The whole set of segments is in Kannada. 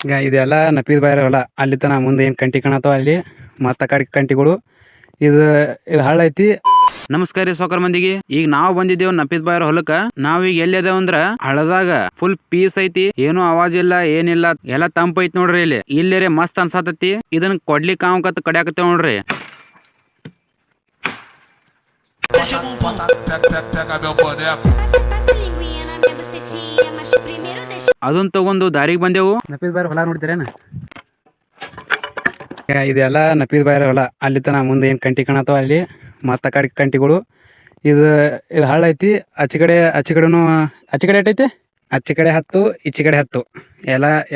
ಈಗ ಇದೆಲ್ಲ ನಪ್ಪಿದ ಬಾಯಿರ ಹೊಲ ಅಲ್ಲಿ ತನ ಮುಂದೆ ಏನು ಕಂಟಿ ಕಾಣತ್ತಾವ ಅಲ್ಲಿ ಮತ್ತ ಕಡೆ ಕಂಟಿಗಳು ಇದು ಇದು ಹಳ್ಳ ಐತಿ. ನಮಸ್ಕಾರ ರೀ ಸಾವ್ಕಾರ ಮಂದಿಗೆ. ಈಗ ನಾವು ಬಂದಿದ್ದೇವ್ ನಪ್ಪಿದ ಬಾಯಿರ ಹೊಲಕ್ಕ. ನಾವೀಗ ಎಲ್ಲಿದೇವ್ ಅಂದ್ರ ಹಳ್ಳದಾಗ ಫುಲ್ ಪೀಸ್ ಐತಿ, ಏನು ಆವಾಜ್ ಇಲ್ಲ ಏನಿಲ್ಲ, ಎಲ್ಲ ತಂಪ ಐತಿ ನೋಡ್ರಿ. ಇಲ್ಲಿ ಮಸ್ತ್ ಅನ್ಸಾತತಿ. ಇದನ್ನ ಕೊಡ್ಲಿಕ್ಕೆ ಕಾವಕತ್ ಕಡ್ಯಾಕತ್ತೇವ್ ನೋಡ್ರಿ. ಅದನ್ನ ತಗೊಂಡು ದಾರಿಗೆ ಬಂದೆವು. ನಪ್ಪಿದ ಬಾಯಿರ ಹೊಲ ನೋಡ್ತೀರೇನ? ಇದೆಲ್ಲ ನಪ್ಪಿದ ಬಾಯಿರ ಹೊಲ ಅಲ್ಲಿ ತನ ಮುಂದೆ ಏನು ಕಂಟಿ ಕಾಣತ್ತಾವ ಅಲ್ಲಿ ಮತ್ತ ಕಡೆ ಕಂಟಿಗಳು ಇದು ಇದು ಹಳ್ಳ ಐತಿ. ಆಚೆ ಕಡೆ ಎಟ್ಟೈತಿ? ಆಚೆ ಕಡೆ 10 ಈಚೆ ಕಡೆ 10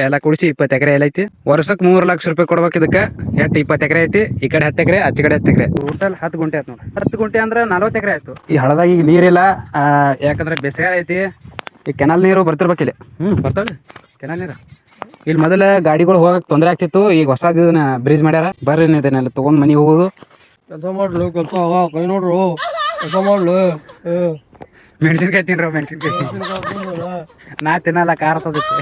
ಎಲ್ಲ ಕುಡಿಸಿ 20 ಎಕರೆ ಎಲ್ಲ ಐತಿ. ವರ್ಷಕ್ಕೆ 3 ಲಕ್ಷ ರೂಪಾಯಿ ಕೊಡ್ಬೇಕು ಇದಕ್ಕೆ. ಎಷ್ಟು 20 ಎಕರೆ ಐತಿ, ಈ ಕಡೆ 10 ಎಕರೆ, ಆಚೆ ಕಡೆ 10 ಎಕರೆ, ಟೋಟಲ್ 10 ಗುಂಟೆ ಆಯ್ತು ನೋಡಿ. 10 ಗುಂಟೆ ಅಂದ್ರೆ 40 ಎಕರೆ ಆಯ್ತು. ಈ ಹಳ್ಳದಾಗ ಈಗ ನೀರಿಲ್ಲ, ಯಾಕಂದ್ರೆ ಬೇಸಿಗೆ ಐತಿ. ಈ ಕೆನಾಲ್ ನೀರು ಬರ್ತಿರ್ಬೇಕು ಇಲ್ಲಿ. ಬರ್ತಾವೆ ಕೆನಾಲ್ ನೀರು. ಇಲ್ಲಿ ಮೊದಲ ಗಾಡಿಗಳು ಹೋಗಕ್ಕೆ ತೊಂದರೆ ಆಗ್ತಿತ್ತು. ಈಗ ಹೊಸದು ಇದನ್ನ ಬ್ರಿಡ್ಜ್ ಮಾಡ್ಯಾರ. ಬರ್ರಿ ಇದನ್ನೆಲ್ಲ ತೊಗೊಂಡು ಮನೆಗೆ ಹೋಗೋದು. ಕೆಲಸ ಮಾಡ್ಲು ಕೆಲಸ ಕೈ ನೋಡ್ರು ಕೆಲಸ ಮಾಡ್ಲು. ಮೆಣಸಿನ್ಕಾಯಿ ತಿನ್ರೋ ಮೆಣಸಿನ್ಕಾಯಿ. ನಾ ತಿನ್ನಲ್ಲ, ಖಾರ ತಗೋತಿ.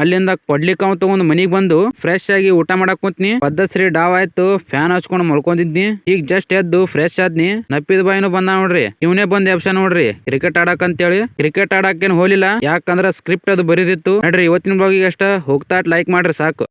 ಅಲ್ಲಿಂದ ಕೊಡ್ಲಿಕ್ಕೆ ಅವ್ ತಗೊಂಡ್ ಮನಿಗ್ ಬಂದು ಫ್ರೆಶ್ ಆಗಿ ಊಟ ಮಾಡಕ್ ಕುಂತ್ನಿ. ಪದ್ದಶ್ರೀ ಡಾವ್ ಆಯ್ತು, ಫ್ಯಾನ್ ಹಚ್ಕೊಂಡ್ ಮಲ್ಕೊಂಡಿದ್ನಿ. ಈಗ ಜಸ್ಟ್ ಎದ್ದು ಫ್ರೆಶ್ ಆದ್ನಿ. ನಪ್ಪಿದ ಬಾಯಿನೂ ಬಂದ ನೋಡ್ರಿ. ಇವನೇ ಬಂದ್ ಎಬ್ಸ ನೋಡ್ರಿ ಕ್ರಿಕೆಟ್ ಆಡಕ್ ಅಂತೇಳಿ. ಕ್ರಿಕೆಟ್ ಆಡಕ್ ಏನ್ ಹೋಲಿಲ್ಲ, ಯಾಕಂದ್ರ ಸ್ಕ್ರಿಪ್ಟ್ ಅದು ಬರಿದಿತ್ತು ನೋಡ್ರಿ. ಇವತ್ತಿನ ಬ್ಲಾಗಿಗೆ ಅಷ್ಟ ಹೋಗ್ತಾ ಲೈಕ್ ಮಾಡ್ರಿ ಸಾಕು.